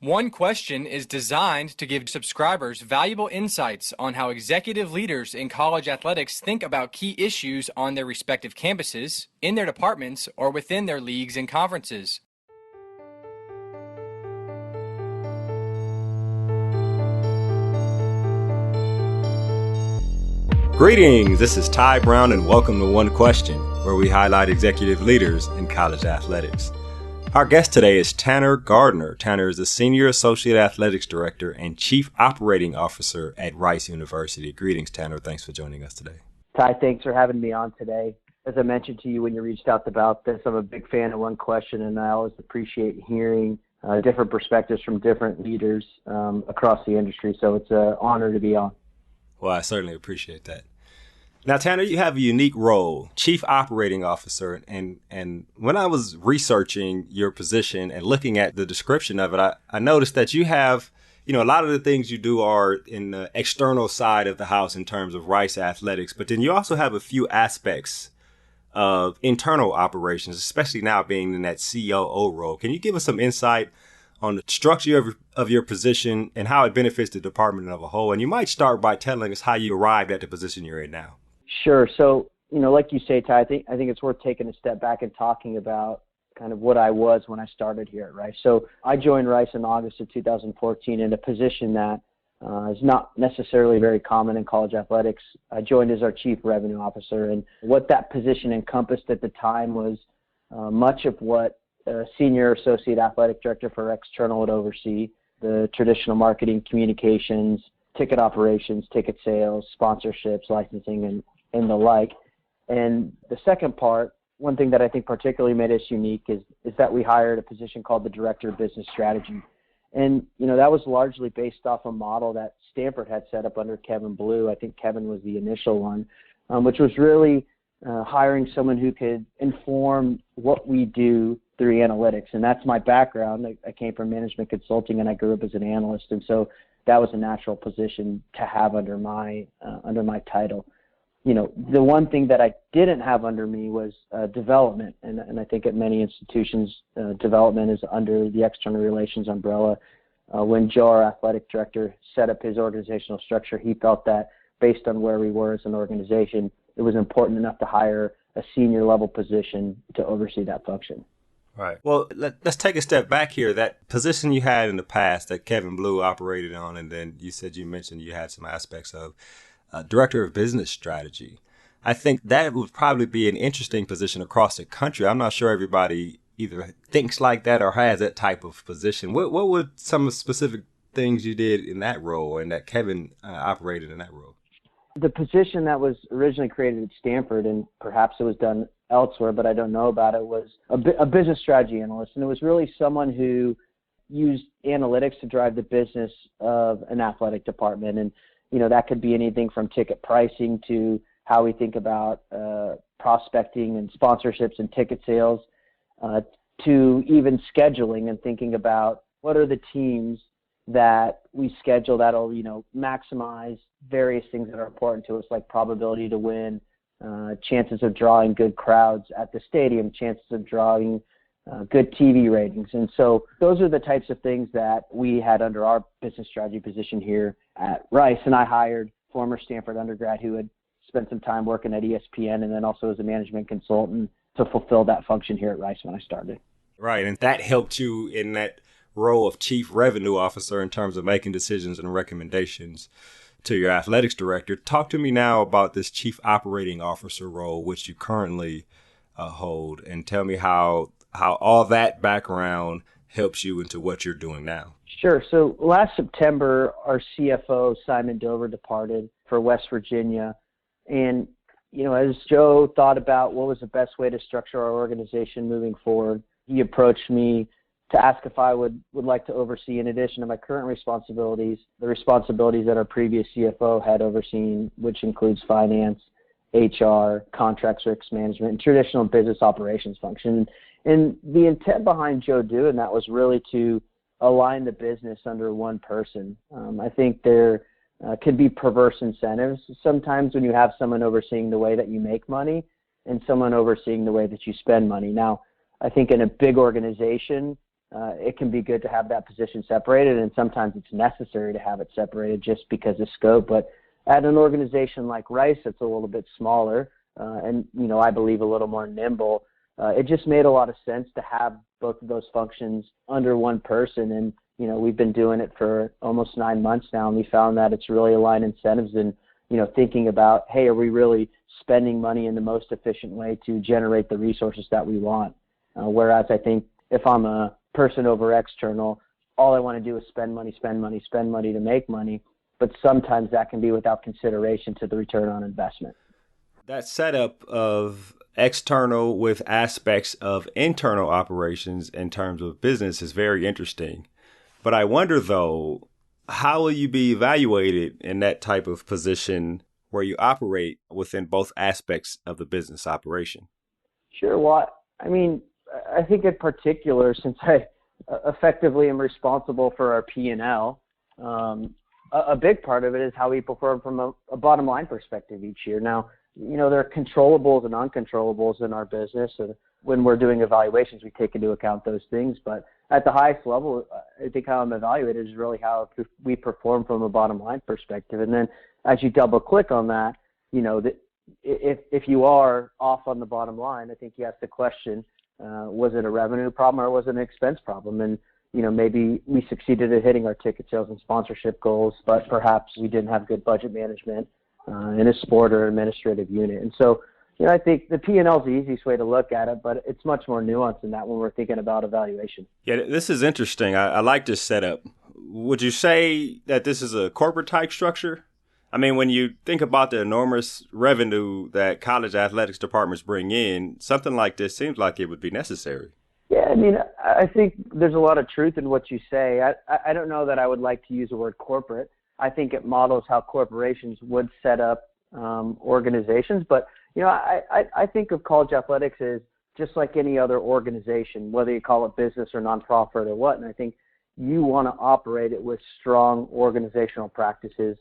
One Question is designed to give subscribers valuable insights on how executive leaders in college athletics think about key issues on their respective campuses, in their departments, or within their leagues and conferences. Greetings, this is Ty Brown and welcome to One Question, where we highlight executive leaders in college athletics. Our guest today is Tanner Gardner. Tanner is the Senior Associate Athletics Director and Chief Operating Officer at Rice University. Greetings, Tanner. Thanks for joining us today. Ty, thanks for having me on today. As I mentioned to you when you reached out about this, I'm a big fan of One Question, and I always appreciate hearing different perspectives from different leaders across the industry. So it's an honor to be on. Well, I certainly appreciate that. Now, Tanner, you have a unique role, Chief Operating Officer, and when I was researching your position and looking at the description of it, I noticed that you have, a lot of the things you do are in the external side of the house in terms of Rice Athletics, but then you also have a few aspects of internal operations, especially now being in that COO role. Can you give us some insight on the structure of your position and how it benefits the department as a whole? And you might start by telling us how you arrived at the position you're in now. Sure. So, like you say, Ty, I think it's worth taking a step back and talking about kind of what I was when I started here at Rice. So I joined Rice in August of 2014 in a position that is not necessarily very common in college athletics. I joined as our Chief Revenue Officer, and what that position encompassed at the time was much of what a Senior Associate Athletic Director for External would oversee: the traditional marketing, communications, ticket operations, ticket sales, sponsorships, licensing, and the like. And the second part, one thing that I think particularly made us unique is that we hired a position called the Director of Business Strategy. And, that was largely based off a model that Stanford had set up under Kevin Blue. I think Kevin was the initial one, which was really hiring someone who could inform what we do through analytics. And that's my background. I came from management consulting, and I grew up as an analyst. And so that was a natural position to have under my title. The one thing that I didn't have under me was development, and I think at many institutions, development is under the external relations umbrella. When Joe, our athletic director, set up his organizational structure, he felt that based on where we were as an organization, it was important enough to hire a senior level position to oversee that function. Right. Well, let's take a step back here. That position you had in the past that Kevin Blue operated on, and then you mentioned you had some aspects of Director of Business Strategy. I think that would probably be an interesting position across the country. I'm not sure everybody either thinks like that or has that type of position. What were some specific things you did in that role and that Kevin operated in that role? The position that was originally created at Stanford, and perhaps it was done elsewhere, but I don't know about it, was a business strategy analyst. And it was really someone who used analytics to drive the business of an athletic department. And, that could be anything from ticket pricing to how we think about prospecting and sponsorships and ticket sales, to even scheduling and thinking about what are the teams that we schedule that'll, maximize various things that are important to us, like probability to win, chances of drawing good crowds at the stadium, chances of drawing good TV ratings. And so those are the types of things that we had under our business strategy position here at Rice. And I hired former Stanford undergrad who had spent some time working at ESPN and then also as a management consultant to fulfill that function here at Rice when I started. Right. And that helped you in that role of Chief Revenue Officer in terms of making decisions and recommendations to your athletics director. Talk to me now about this Chief Operating Officer role, which you currently hold, and tell me how all that background helps you into what you're doing now. Sure. So last September, our CFO, Simon Dover, departed for West Virginia. And, as Joe thought about what was the best way to structure our organization moving forward, he approached me to ask if I would like to oversee, in addition to my current responsibilities, the responsibilities that our previous CFO had overseen, which includes finance, HR, contracts, risk management, and traditional business operations function. And the intent behind Joe doing that was really to align the business under one person. I think there could be perverse incentives sometimes when you have someone overseeing the way that you make money and someone overseeing the way that you spend money. Now, I think in a big organization, it can be good to have that position separated, and sometimes it's necessary to have it separated just because of scope. But at an organization like Rice, it's a little bit smaller, and I believe a little more nimble. It just made a lot of sense to have both of those functions under one person, and we've been doing it for almost 9 months now, and we found that it's really aligned incentives and thinking about, hey, are we really spending money in the most efficient way to generate the resources that we want? Whereas I think if I'm a person over external, all I want to do is spend money to make money, but sometimes that can be without consideration to the return on investment. That setup of external with aspects of internal operations in terms of business is very interesting. But I wonder, though, how will you be evaluated in that type of position where you operate within both aspects of the business operation? Sure. Well, I think in particular, since I effectively am responsible for our P&L, a big part of it is how we perform from a bottom line perspective each year. Now, there are controllables and uncontrollables in our business. And when we're doing evaluations, we take into account those things. But at the highest level, I think how I'm evaluated is really how we perform from a bottom line perspective. And then as you double click on that, if you are off on the bottom line, I think you ask the question, was it a revenue problem or was it an expense problem? And, maybe we succeeded at hitting our ticket sales and sponsorship goals, but perhaps we didn't have good budget management in a sport or administrative unit. And so, I think the P&L is the easiest way to look at it, but it's much more nuanced than that when we're thinking about evaluation. Yeah, this is interesting. I like this setup. Would you say that this is a corporate type structure? When you think about the enormous revenue that college athletics departments bring in, something like this seems like it would be necessary. Yeah, I think there's a lot of truth in what you say. I don't know that I would like to use the word corporate. I think it models how corporations would set up organizations. But, I think of college athletics as just like any other organization, whether you call it business or nonprofit or what. And I think you want to operate it with strong organizational practices,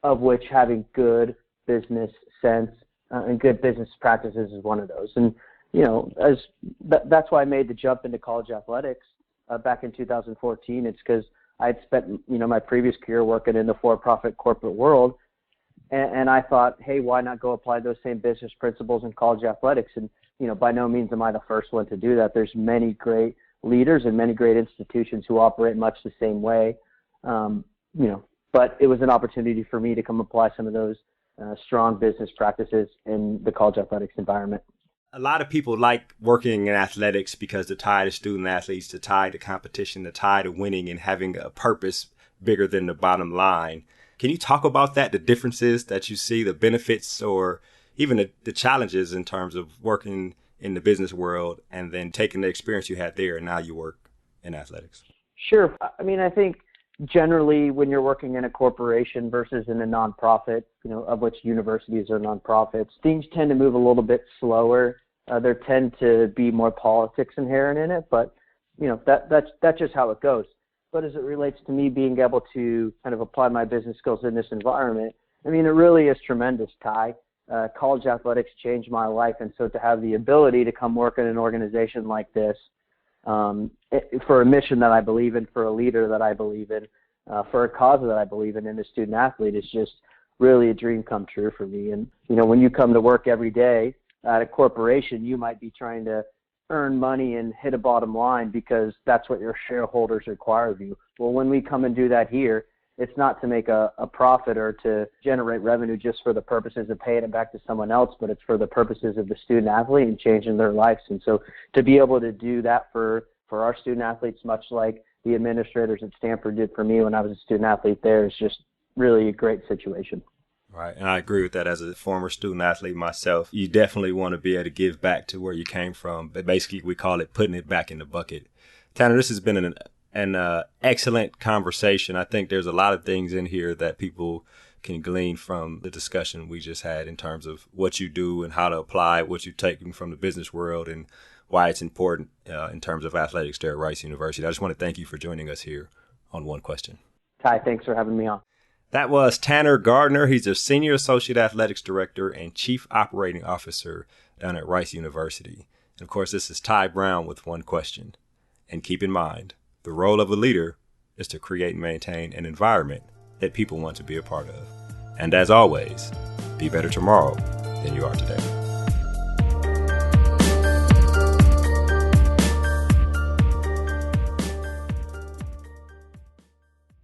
of which having good business sense and good business practices is one of those. And, that's why I made the jump into college athletics back in 2014. It's because I had spent, my previous career working in the for-profit corporate world. And I thought, hey, why not go apply those same business principles in college athletics? And, by no means am I the first one to do that. There's many great leaders and many great institutions who operate much the same way. But it was an opportunity for me to come apply some of those strong business practices in the college athletics environment. A lot of people like working in athletics because the tie to student athletes, the tie to competition, the tie to winning and having a purpose bigger than the bottom line. Can you talk about that, the differences that you see, the benefits or even the challenges in terms of working in the business world and then taking the experience you had there and now you work in athletics? Sure. I think generally when you're working in a corporation versus in a nonprofit, of which universities are nonprofits, things tend to move a little bit slower. There tend to be more politics inherent in it, but that's just how it goes. But as it relates to me being able to kind of apply my business skills in this environment, it really is tremendous, Ty. College athletics changed my life, and so to have the ability to come work in an organization like this, for a mission that I believe in, for a leader that I believe in, for a cause that I believe in, and a student athlete is just really a dream come true for me. And, when you come to work every day at a corporation, you might be trying to earn money and hit a bottom line because that's what your shareholders require of you. Well, when we come and do that here, it's not to make a profit or to generate revenue just for the purposes of paying it back to someone else, but it's for the purposes of the student athlete and changing their lives. And so to be able to do that for our student athletes, much like the administrators at Stanford did for me when I was a student athlete there, is just really a great situation. Right. And I agree with that as a former student athlete myself. You definitely want to be able to give back to where you came from. But basically, we call it putting it back in the bucket. Tanner, this has been an excellent conversation. I think there's a lot of things in here that people can glean from the discussion we just had in terms of what you do and how to apply what you've taken from the business world and why it's important in terms of athletics there at Rice University. I just want to thank you for joining us here on One Question. Ty, thanks for having me on. That was Tanner Gardner. He's a Senior Associate Athletics Director and Chief Operating Officer down at Rice University. And of course, this is Ty Brown with One Question. And keep in mind, the role of a leader is to create and maintain an environment that people want to be a part of. And as always, be better tomorrow than you are today.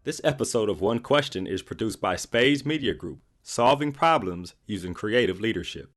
This episode of One Question is produced by Spades Media Group, solving problems using creative leadership.